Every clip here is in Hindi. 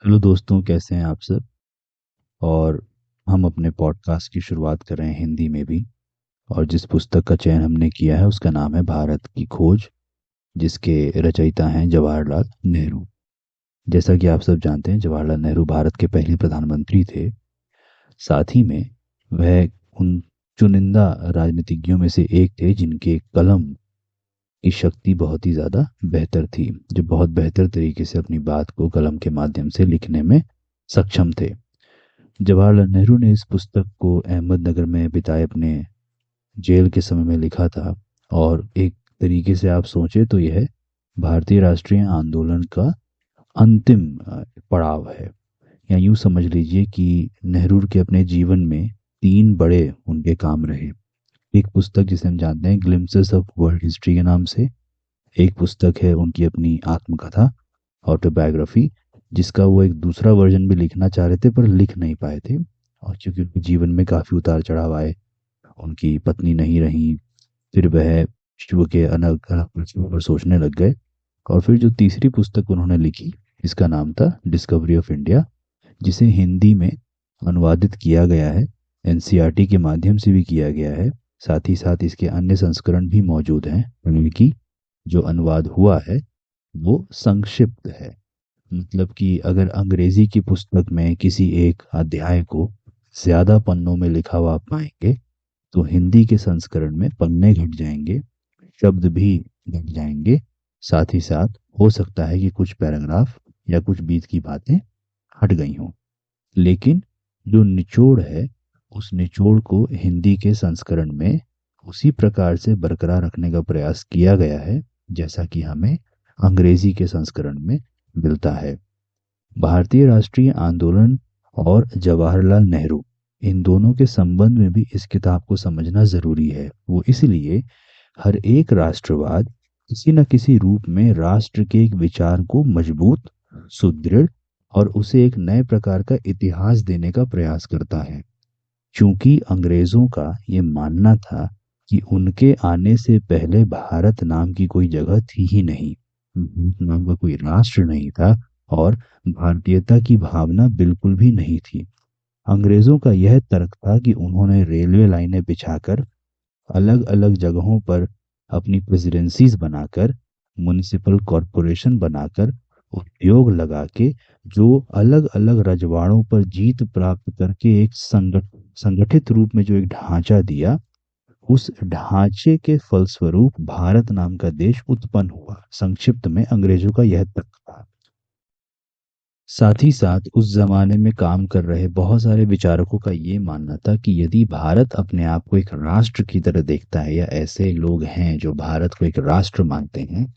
हेलो दोस्तों, कैसे हैं आप सब। और हम अपने पॉडकास्ट की शुरुआत कर रहे हैं हिंदी में भी। और जिस पुस्तक का चयन हमने किया है उसका नाम है भारत की खोज, जिसके रचयिता हैं जवाहरलाल नेहरू। जैसा कि आप सब जानते हैं, जवाहरलाल नेहरू भारत के पहले प्रधानमंत्री थे। साथ ही में वह उन चुनिंदा राजनीतिज्ञों में से एक थे जिनके कलम की शक्ति बहुत ही ज़्यादा बेहतर थी, जो बहुत बेहतर तरीके से अपनी बात को कलम के माध्यम से लिखने में सक्षम थे। जवाहरलाल नेहरू ने इस पुस्तक को अहमदनगर में बिताए अपने जेल के समय में लिखा था। और एक तरीके से आप सोचें तो यह भारतीय राष्ट्रीय आंदोलन का अंतिम पड़ाव है। या यूं समझ लीजिए कि नेहरू के अपने जीवन में तीन बड़े उनके काम रहे। एक पुस्तक जिसे हम जानते हैं ग्लिम्पसेस ऑफ वर्ल्ड हिस्ट्री के नाम से। एक पुस्तक है उनकी अपनी आत्मकथा, ऑटोबायोग्राफी, जिसका वो एक दूसरा वर्जन भी लिखना चाह रहे थे पर लिख नहीं पाए थे। और क्योंकि उनके जीवन में काफ़ी उतार चढ़ाव आए, उनकी पत्नी नहीं रही, फिर वह विश्व के अलग अलग प्रश्नों पर सोचने लग गए। और फिर जो तीसरी पुस्तक उन्होंने लिखी, इसका नाम था डिस्कवरी ऑफ इंडिया, जिसे हिंदी में अनुवादित किया गया है, एनसीईआरटी के माध्यम से भी किया गया है। साथ ही साथ इसके अन्य संस्करण भी मौजूद हैं। उनकी जो अनुवाद हुआ है वो संक्षिप्त है। मतलब कि अगर अंग्रेजी की पुस्तक में किसी एक अध्याय को ज्यादा पन्नों में लिखा हुआ आप पाएंगे, तो हिंदी के संस्करण में पन्ने घट जाएंगे, शब्द भी घट जाएंगे। साथ ही साथ हो सकता है कि कुछ पैराग्राफ या कुछ बीच की बातें हट गई हों। लेकिन जो निचोड़ है, उस निचोड़ को हिंदी के संस्करण में उसी प्रकार से बरकरार रखने का प्रयास किया गया है जैसा कि हमें अंग्रेजी के संस्करण में मिलता है। भारतीय राष्ट्रीय आंदोलन और जवाहरलाल नेहरू, इन दोनों के संबंध में भी इस किताब को समझना जरूरी है। वो इसलिए हर एक राष्ट्रवाद किसी न किसी रूप में राष्ट्र के एक विचार को मजबूत, सुदृढ़ और उसे एक नए प्रकार का इतिहास देने का प्रयास करता है। चूंकि अंग्रेजों का ये मानना था कि उनके आने से पहले भारत नाम की कोई जगह थी ही नहीं, भारत नाम का कोई राष्ट्र नहीं था, और भारतीयता की भावना बिल्कुल भी नहीं थी। अंग्रेजों का यह तर्क था कि उन्होंने रेलवे लाइनें बिछाकर, अलग अलग जगहों पर अपनी प्रेसिडेंसीज बनाकर, म्युनिसिपल कॉरपोरेशन बनाकर, उद्योग लगा के, जो अलग अलग रजवाड़ों पर जीत प्राप्त करके एक संगठित रूप में जो एक ढांचा दिया, उस ढांचे के फलस्वरूप भारत नाम का देश उत्पन्न हुआ। संक्षिप्त में अंग्रेजों का यह तर्क था। साथ ही साथ उस जमाने में काम कर रहे बहुत सारे विचारकों का ये मानना था कि यदि भारत अपने आप को एक राष्ट्र की तरह देखता है, या ऐसे लोग हैं जो भारत को एक राष्ट्र मानते हैं,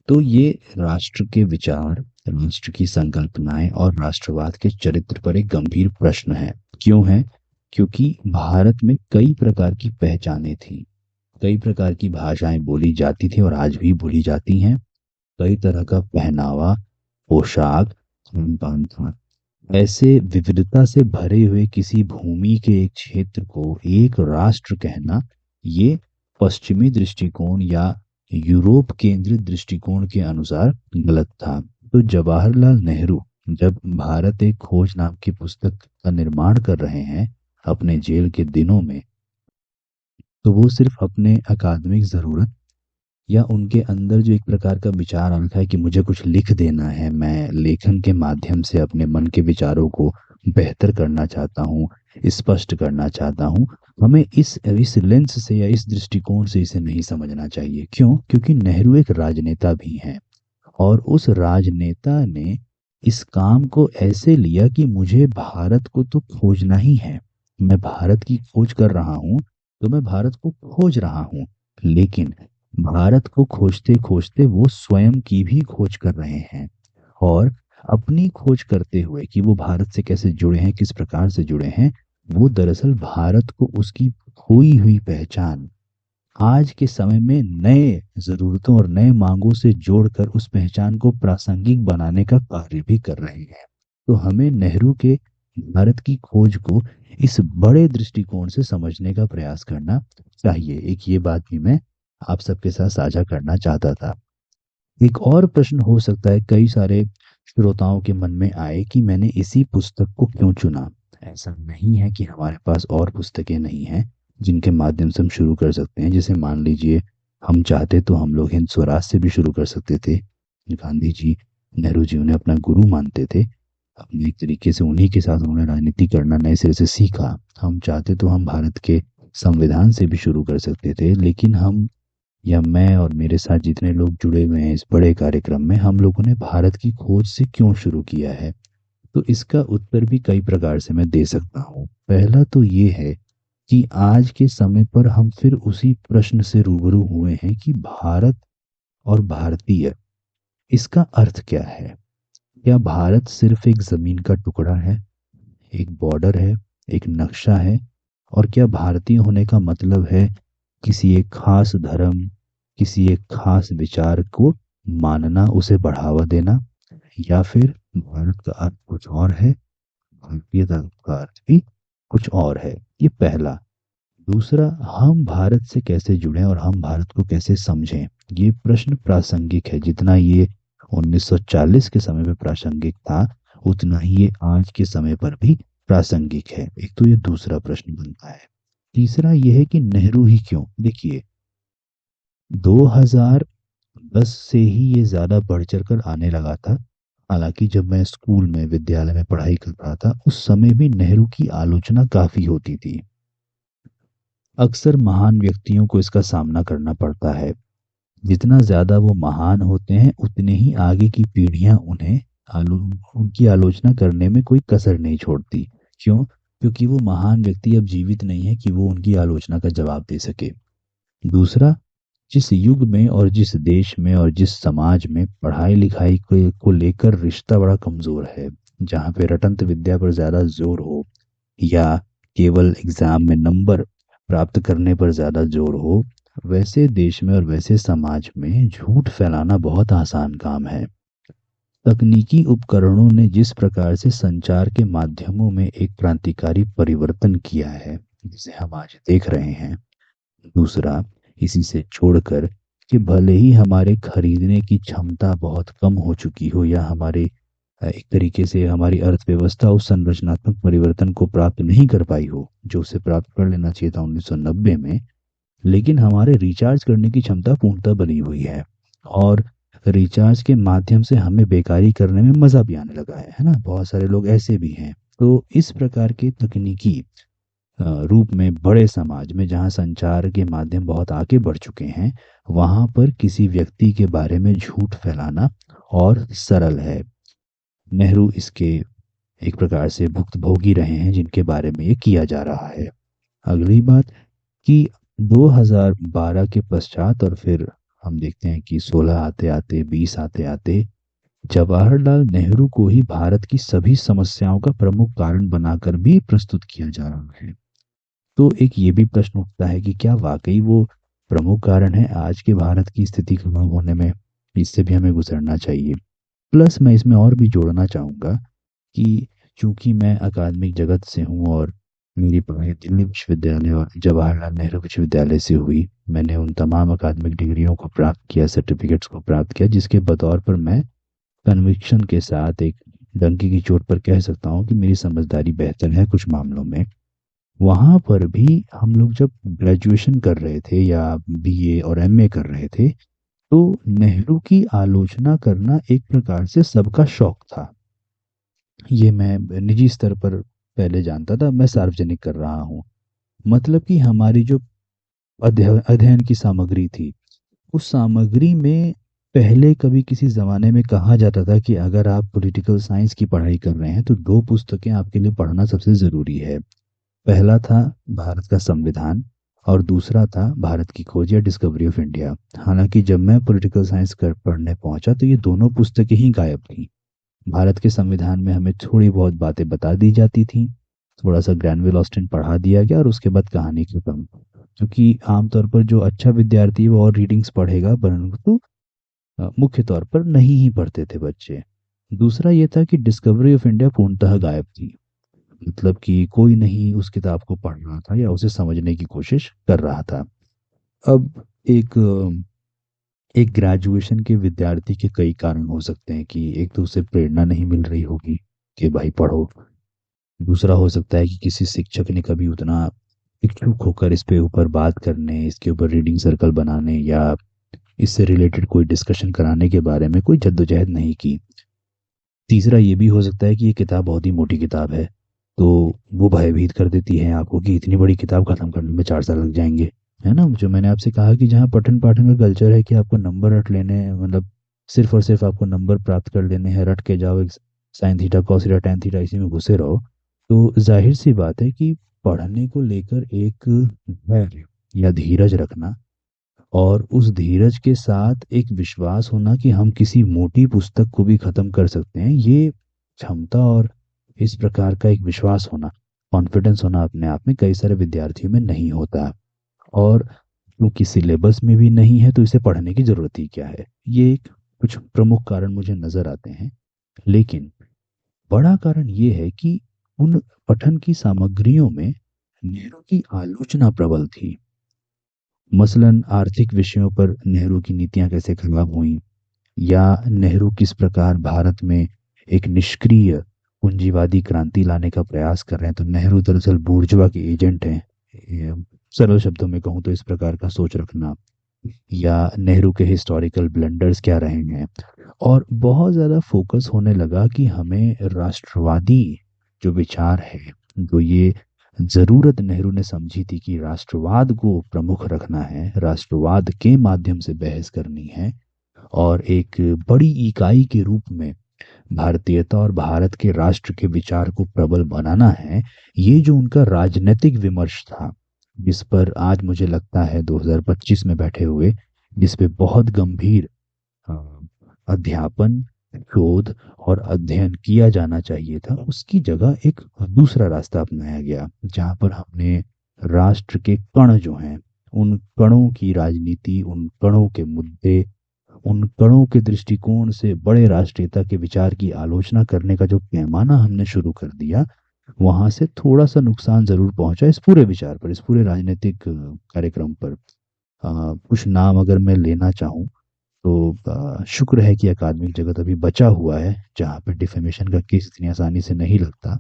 तो ये राष्ट्र के विचार, राष्ट्र की संकल्पनाएं और राष्ट्रवाद के चरित्र पर एक गंभीर प्रश्न है। क्यों है? क्योंकि भारत में कई प्रकार की पहचानें थी, कई प्रकार की भाषाएं बोली जाती थी और आज भी बोली जाती हैं। कई तरह का पहनावा, पोशाक, खान पान था। ऐसे विविधता से भरे हुए किसी भूमि के एक क्षेत्र को एक राष्ट्र कहना, ये पश्चिमी दृष्टिकोण या यूरोप केंद्रित दृष्टिकोण के अनुसार गलत था। तो जवाहरलाल नेहरू जब भारत एक खोज नाम की पुस्तक का निर्माण कर रहे हैं अपने जेल के दिनों में, तो वो सिर्फ अपने अकादमिक जरूरत या उनके अंदर जो एक प्रकार का विचार आता है कि मुझे कुछ लिख देना है, मैं लेखन के माध्यम से अपने मन के विचारों को बेहतर करना चाहता हूँ, स्पष्ट करना चाहता हूँ, हमें इस लेंस से या इस दृष्टिकोण से इसे नहीं समझना चाहिए। क्यों? क्योंकि नेहरू एक राजनेता भी हैं, और उस राजनेता ने इस काम को ऐसे लिया कि मुझे भारत को तो खोजना ही है, मैं भारत की खोज कर रहा हूँ, तो मैं भारत को खोज रहा हूँ। लेकिन भारत को खोजते खोजते वो स्वयं की भी खोज कर रहे हैं, और अपनी खोज करते हुए कि वो भारत से कैसे जुड़े हैं, किस प्रकार से जुड़े हैं, वो दरअसल भारत को उसकी खोई हुई पहचान आज के समय में नए जरूरतों और नए मांगों से जोड़कर उस पहचान को प्रासंगिक बनाने का कार्य भी कर रहे हैं। तो हमें नेहरू के भारत की खोज को इस बड़े दृष्टिकोण से समझने का प्रयास करना चाहिए। एक ये बात भी मैं आप सबके साथ साझा करना चाहता था। एक और प्रश्न हो सकता है, कई सारे श्रोताओं के मन में आए कि मैंने इसी पुस्तक को क्यों चुना। ऐसा नहीं है कि हमारे पास और पुस्तकें नहीं हैं जिनके माध्यम से हम शुरू कर सकते हैं। जैसे मान लीजिए, हम चाहते तो हम लोग हिंद स्वराज से भी शुरू कर सकते थे। गांधी जी, नेहरू जी उन्हें अपना गुरु मानते थे। अपने एक तरीके से उन्हीं के साथ उन्होंने राजनीति करना नए सिरे से सीखा। हम चाहते तो हम भारत के संविधान से भी शुरू कर सकते थे, लेकिन हम, या मैं और मेरे साथ जितने लोग जुड़े हुए हैं इस बड़े कार्यक्रम में, हम लोगों ने भारत की खोज से क्यों शुरू किया है। तो इसका उत्तर भी कई प्रकार से मैं दे सकता हूँ। पहला तो ये है कि आज के समय पर हम फिर उसी प्रश्न से रूबरू हुए हैं कि भारत और भारतीय, इसका अर्थ क्या है। क्या भारत सिर्फ एक जमीन का टुकड़ा है, एक बॉर्डर है, एक नक्शा है? और क्या भारतीय होने का मतलब है किसी एक खास धर्म, किसी एक खास विचार को मानना, उसे बढ़ावा देना? या फिर भारत का अर्थ कुछ और है, भारतीयता का अर्थ भी कुछ और है? ये पहला। दूसरा, हम भारत से कैसे जुड़ें और हम भारत को कैसे समझें? ये प्रश्न प्रासंगिक है। जितना ये 1940 के समय में प्रासंगिक था, उतना ही ये आज के समय पर भी प्रासंगिक है। एक तो ये दूसरा प्रश्न बनता है। तीसरा ये है कि नेहरू ही क्यों? देखिए, 2010 से ही ये ज्यादा बढ़ चढ़ कर आने लगा था। हालांकि जब मैं स्कूल में, विद्यालय में पढ़ाई कर रहा था, उस समय भी नेहरू की आलोचना काफी होती थी। अक्सर महान व्यक्तियों को इसका सामना करना पड़ता है। जितना ज्यादा वो महान होते हैं, उतने ही आगे की पीढ़ियां उन्हें आलो उनकी आलोचना करने में कोई कसर नहीं छोड़ती। क्यों? क्योंकि वो महान व्यक्ति अब जीवित नहीं है कि वो उनकी आलोचना का जवाब दे सके। दूसरा, जिस युग में और जिस देश में और जिस समाज में पढ़ाई लिखाई को लेकर रिश्ता बड़ा कमजोर है, जहाँ पे रटंत विद्या पर ज्यादा जोर हो, या केवल एग्जाम में नंबर प्राप्त करने पर ज्यादा जोर हो, वैसे देश में और वैसे समाज में झूठ फैलाना बहुत आसान काम है। तकनीकी उपकरणों ने जिस प्रकार से संचार के माध्यमों में एक क्रांतिकारी परिवर्तन किया है, जिसे हम आज देख रहे हैं। दूसरा, इसी से छोड़कर कि भले ही हमारे खरीदने की क्षमता बहुत कम हो चुकी हो, या हमारे एक तरीके से हमारी अर्थव्यवस्था उस संरचनात्मक परिवर्तन को प्राप्त नहीं कर पाई हो जो उसे प्राप्त कर लेना चाहिए था 1990 में, लेकिन हमारे रिचार्ज करने की क्षमता पूर्णतः बनी हुई है। और रिचार्ज के माध्यम से हमें बेकारी करने में मजा भी आने लगा है ना? बहुत सारे लोग ऐसे भी हैं। तो इस प्रकार के तकनीकी रूप में बड़े समाज में, जहाँ संचार के माध्यम बहुत आगे बढ़ चुके हैं, वहां पर किसी व्यक्ति के बारे में झूठ फैलाना और सरल है। नेहरू इसके एक प्रकार से भुक्तभोगी रहे हैं, जिनके बारे में ये किया जा रहा है। अगली बात कि 2012 के पश्चात, और फिर हम देखते हैं कि 16 आते आते, 20 आते आते, जवाहरलाल नेहरू को ही भारत की सभी समस्याओं का प्रमुख कारण बनाकर भी प्रस्तुत किया जा रहा है। तो एक ये भी प्रश्न उठता है कि क्या वाकई वो प्रमुख कारण है आज के भारत की स्थिति खराब होने में? इससे भी हमें गुजरना चाहिए। प्लस मैं इसमें और भी जोड़ना चाहूँगा कि चूंकि मैं अकादमिक जगत से हूँ और मेरी पढ़ाई दिल्ली विश्वविद्यालय और जवाहरलाल नेहरू विश्वविद्यालय से हुई, मैंने उन तमाम अकादमिक डिग्रियों को प्राप्त किया, सर्टिफिकेट्स को प्राप्त किया, जिसके बतौर पर मैं कन्विक्शन के साथ, एक डंके की चोट पर कह सकता हूँ कि मेरी समझदारी बेहतर है कुछ मामलों में। वहाँ पर भी हम लोग जब ग्रेजुएशन कर रहे थे या बीए और एमए कर रहे थे, तो नेहरू की आलोचना करना एक प्रकार से सबका शौक था। ये मैं निजी स्तर पर पहले जानता था, मैं सार्वजनिक कर रहा हूँ। मतलब कि हमारी जो अध्ययन की सामग्री थी, उस सामग्री में पहले कभी किसी जमाने में कहा जाता था कि अगर आप पॉलिटिकल साइंस की पढ़ाई कर रहे हैं तो दो पुस्तकें आपके लिए पढ़ना सबसे जरूरी है। पहला था भारत का संविधान, और दूसरा था भारत की खोज या डिस्कवरी ऑफ इंडिया। हालांकि जब मैं पॉलिटिकल साइंस कर पढ़ने पहुंचा तो ये दोनों पुस्तकें ही गायब थी। भारत के संविधान में हमें थोड़ी बहुत बातें बता दी जाती थी, थोड़ा सा ग्रैनविल ऑस्टिन पढ़ा दिया गया, और उसके बाद कहानी खत्म। क्योंकि आमतौर पर जो अच्छा विद्यार्थी है वो और रीडिंग्स पढ़ेगा, परंतु मुख्य तौर पर नहीं ही पढ़ते थे बच्चे। दूसरा ये था कि डिस्कवरी ऑफ इंडिया पूर्णतः गायब थी। मतलब कि कोई नहीं उस किताब को पढ़ रहा था या उसे समझने की कोशिश कर रहा था। अब एक एक ग्रेजुएशन के विद्यार्थी के कई कारण हो सकते हैं कि एक तो उसे प्रेरणा नहीं मिल रही होगी कि भाई पढ़ो। दूसरा हो सकता है कि किसी शिक्षक ने कभी उतना इच्छुक होकर इस पे ऊपर बात करने, इसके ऊपर रीडिंग सर्कल बनाने या इससे रिलेटेड कोई डिस्कशन कराने के बारे में कोई जद्दोजहद नहीं की। तीसरा ये भी हो सकता है कि ये किताब बहुत ही मोटी किताब है, तो वो भयभीत कर देती है आपको कि इतनी बड़ी किताब खत्म करने में 4 साल लग जाएंगे। है ना, जो मैंने आपसे कहा कि जहाँ पठन पाठन का कल्चर है कि आपको नंबर रट लेने हैं, मतलब सिर्फ और सिर्फ आपको नंबर प्राप्त कर लेने हैं, रट के जाओ, एक sine theta cos theta tan theta इसी में घुसे रहो, तो जाहिर सी बात है कि पढ़ने को लेकर एक धैर्य या धीरज रखना और उस धीरज के साथ एक विश्वास होना कि हम किसी मोटी पुस्तक को भी खत्म कर सकते हैं, ये क्षमता और इस प्रकार का एक विश्वास होना, कॉन्फिडेंस होना अपने आप में कई सारे विद्यार्थियों में नहीं होता। और क्योंकि सिलेबस में भी नहीं है तो इसे पढ़ने की जरूरत ही क्या है, ये एक कुछ प्रमुख कारण मुझे नजर आते हैं। लेकिन बड़ा कारण ये है कि उन पठन की सामग्रियों में नेहरू की आलोचना प्रबल थी। मसलन आर्थिक विषयों पर नेहरू की नीतियां कैसे खराब हुई, या नेहरू किस प्रकार भारत में एक निष्क्रिय पूंजीवादी क्रांति लाने का प्रयास कर रहे हैं, तो नेहरू दरअसल बूर्जवा के एजेंट हैं। सरल शब्दों में कहूँ तो इस प्रकार का सोच रखना, या नेहरू के हिस्टोरिकल ब्लंडर्स क्या रहे हैं। और बहुत ज़्यादा फोकस होने लगा कि हमें राष्ट्रवादी जो विचार है, जो ये ज़रूरत नेहरू ने समझी थी कि राष्ट्रवाद को प्रमुख रखना है, राष्ट्रवाद के माध्यम से बहस करनी है और एक बड़ी इकाई के रूप में भारतीयता और भारत के राष्ट्र के विचार को प्रबल बनाना है। ये जो उनका राजनीतिक विमर्श था, जिस पर आज मुझे लगता है 2025 में बैठे हुए, जिस पे बहुत गंभीर अ, अध्यापन, शोध और अध्ययन किया जाना चाहिए था, उसकी जगह एक दूसरा रास्ता अपनाया गया जहाँ पर हमने राष्ट्र के कण जो हैं, उन कणों की राजनीति, उन कणों के मुद्दे, उन कणों के दृष्टिकोण से बड़े राष्ट्रीयता के विचार की आलोचना करने का जो पैमाना हमने शुरू कर दिया, वहां से थोड़ा सा नुकसान जरूर पहुंचा इस पूरे विचार पर, इस पूरे राजनीतिक कार्यक्रम पर। कुछ नाम अगर मैं लेना चाहूँ तो शुक्र है कि अकादमिक जगत अभी बचा हुआ है जहाँ पे डिफेमेशन का केस इतनी आसानी से नहीं लगता।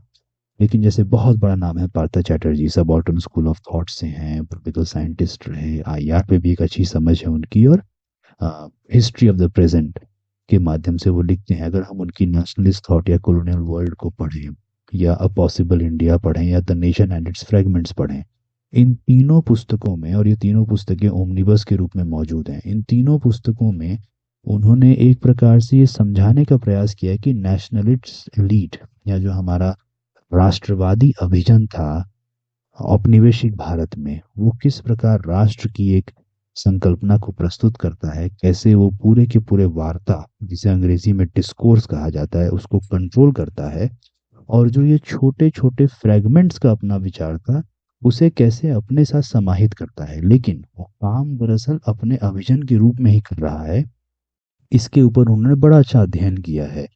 लेकिन जैसे बहुत बड़ा नाम है Partha Chatterjee, subaltern school of thought से हैं, पॉलिटिकल साइंटिस्ट रहे, आईआर पे भी एक अच्छी समझ है उनकी, और हिस्ट्री ऑफ द प्रेजेंट के माध्यम से वो लिखते हैं। अगर हम उनकी नेशनलिस्ट थॉट या कॉलोनियल वर्ल्ड को पढ़ें, या अ पॉसिबल इंडिया पढ़ें, या the nation and it's fragments पढ़ें, इन तीनों पुस्तकों में, और ये तीनों पुस्तकें ओमनिबस के रूप में मौजूद हैं, इन तीनों पुस्तकों में उन्होंने एक प्रकार से ये समझाने का प्रयास किया है कि नेशनलिस्ट एलीट, या जो हमारा राष्ट्रवादी अभिजन था औपनिवेशिक भारत में, वो किस प्रकार राष्ट्र की एक संकल्पना को प्रस्तुत करता है, कैसे वो पूरे के पूरे वार्ता, जिसे अंग्रेजी में डिस्कोर्स कहा जाता है, उसको कंट्रोल करता है, और जो ये छोटे छोटे फ्रेगमेंट्स का अपना विचार था, उसे कैसे अपने साथ समाहित करता है, लेकिन वो काम दरअसल अपने अभिजन के रूप में ही कर रहा है। इसके ऊपर उन्होंने बड़ा अच्छा अध्ययन किया है।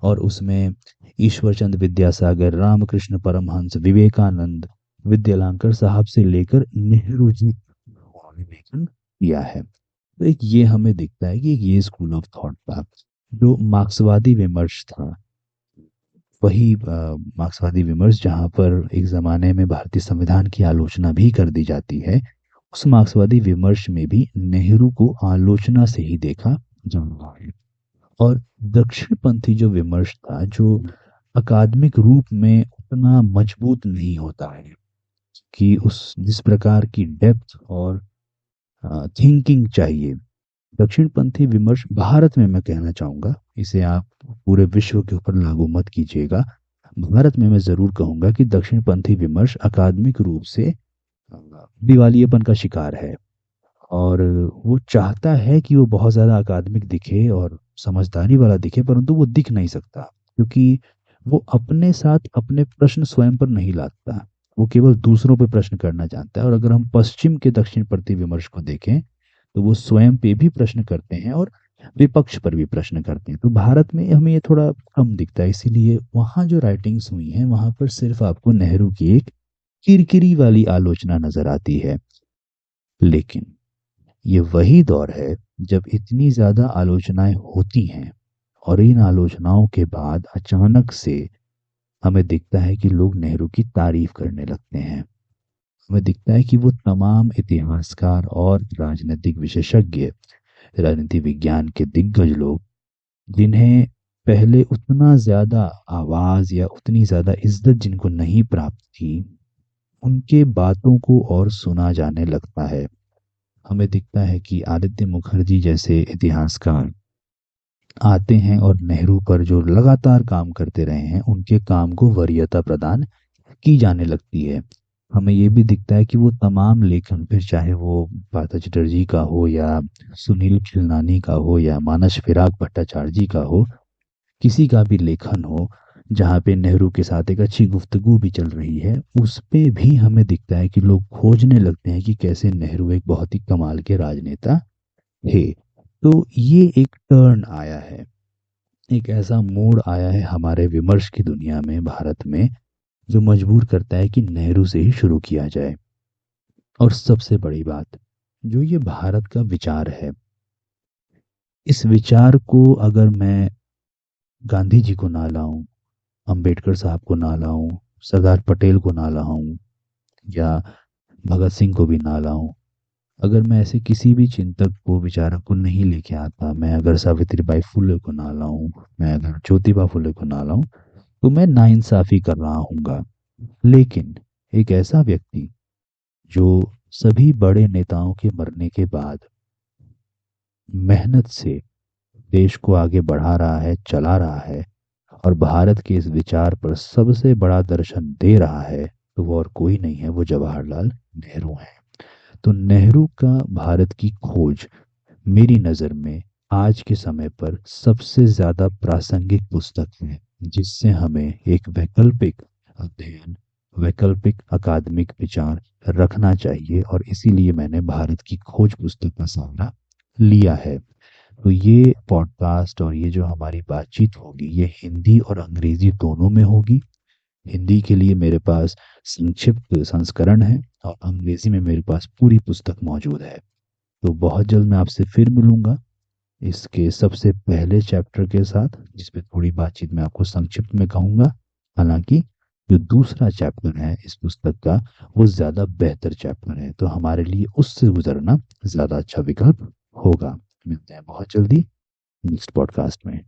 और उसमें ईश्वरचंद विद्यासागर, रामकृष्ण परमहंस, विवेकानंद, विद्यालंकर साहब से लेकर नेहरू जी उन्होंने लेखन किया है। तो एक ये हमें दिखता है कि एक ये स्कूल ऑफ थॉट था। जो मार्क्सवादी विमर्श था, वही मार्क्सवादी विमर्श जहाँ पर एक ज़माने में भारतीय संविधान की आलोचना भी कर दी जाती है, उस मार्क्सवादी विमर्श में भी नेहरू को आलोचना से ही देखा जा रहा है। और दक्षिणपंथी जो विमर्श था, जो अकादमिक रूप में उतना मजबूत नहीं होता है, कि उस जिस प्रकार की डेप्थ और थिंकिंग चाहिए, दक्षिणपंथी विमर्श भारत में, मैं कहना चाहूँगा, इसे आप पूरे विश्व के ऊपर लागू मत कीजिएगा, भारत में मैं ज़रूर कहूँगा कि दक्षिणपंथी विमर्श अकादमिक रूप से दिवालियेपन का शिकार है। और वो चाहता है कि वो बहुत ज़्यादा अकादमिक दिखे और समझदारी वाला दिखे, परंतु वो दिख नहीं सकता, क्योंकि वो अपने साथ अपने प्रश्न स्वयं पर नहीं लाता, वो केवल दूसरों पर प्रश्न करना जानता है। और अगर हम पश्चिम के दक्षिणपंथी विमर्श को देखें, तो वो स्वयं पे भी प्रश्न करते हैं और विपक्ष पर भी प्रश्न करते हैं। तो भारत में हमें ये थोड़ा कम दिखता है, इसीलिए वहाँ जो राइटिंग्स हुई हैं, वहाँ पर सिर्फ आपको नेहरू की एक किरकिरी वाली आलोचना नजर आती है। लेकिन ये वही दौर है जब इतनी ज़्यादा आलोचनाएं होती हैं और इन आलोचनाओं के बाद अचानक से हमें दिखता है कि लोग नेहरू की तारीफ करने लगते हैं। हमें दिखता है कि वो तमाम इतिहासकार और राजनीतिक विशेषज्ञ, राजनीति विज्ञान के दिग्गज लोग, जिन्हें पहले उतना ज्यादा आवाज या उतनी ज्यादा इज्जत जिनको नहीं प्राप्त थी, उनके बातों को और सुना जाने लगता है। हमें दिखता है कि आदित्य मुखर्जी जैसे इतिहासकार आते हैं और नेहरू पर जो लगातार काम करते रहे हैं उनके काम को वरीयता प्रदान की जाने लगती है। हमें ये भी दिखता है कि वो तमाम लेखन, फिर चाहे वो पार्थ चटर्जी का हो या सुनील खिलनानी का हो या मानस फिराक भट्टाचार्य जी का हो, किसी का भी लेखन हो जहाँ पे नेहरू के साथ एक अच्छी गुफ्तगू भी चल रही है, उस पे भी हमें दिखता है कि लोग खोजने लगते हैं कि कैसे नेहरू एक बहुत ही कमाल के राजनेता थे। तो ये एक टर्न आया है, एक ऐसा मोड़ आया है हमारे विमर्श की दुनिया में, भारत में, जो मजबूर करता है कि नेहरू से ही शुरू किया जाए। और सबसे बड़ी बात, जो ये भारत का विचार है, इस विचार को अगर मैं गांधी जी को ना लाऊं, अंबेडकर साहब को ना लाऊं, सरदार पटेल को ना लाऊं या भगत सिंह को भी ना लाऊं, अगर मैं ऐसे किसी भी चिंतक को, विचारक को नहीं लेके आता, मैं अगर सावित्रीबाई फुले को ना लाऊं, मैं अगर ज्योतिबा फुले को ना लाऊं, तो मैं नाइंसाफी कर रहा हूँगा। लेकिन एक ऐसा व्यक्ति जो सभी बड़े नेताओं के मरने के बाद मेहनत से देश को आगे बढ़ा रहा है, चला रहा है और भारत के इस विचार पर सबसे बड़ा दर्शन दे रहा है, तो वो और कोई नहीं है, वो जवाहरलाल नेहरू हैं। तो नेहरू का भारत की खोज मेरी नज़र में आज के समय पर सबसे ज़्यादा प्रासंगिक पुस्तक है, जिससे हमें एक वैकल्पिक अध्ययन, वैकल्पिक अकादमिक विचार रखना चाहिए, और इसीलिए मैंने भारत की खोज पुस्तक का सहारा लिया है। तो ये पॉडकास्ट और ये जो हमारी बातचीत होगी, ये हिंदी और अंग्रेजी दोनों में होगी। हिंदी के लिए मेरे पास संक्षिप्त संस्करण है और अंग्रेजी में मेरे पास पूरी पुस्तक मौजूद है। तो बहुत जल्द मैं आपसे फिर मिलूंगा इसके सबसे पहले चैप्टर के साथ, जिसपे थोड़ी बातचीत मैं आपको संक्षिप्त में कहूंगा। हालांकि जो दूसरा चैप्टर है इस पुस्तक का, वो ज़्यादा बेहतर चैप्टर है, तो हमारे लिए उससे गुजरना ज़्यादा अच्छा विकल्प होगा। मिलते हैं बहुत जल्दी नेक्स्ट पॉडकास्ट में।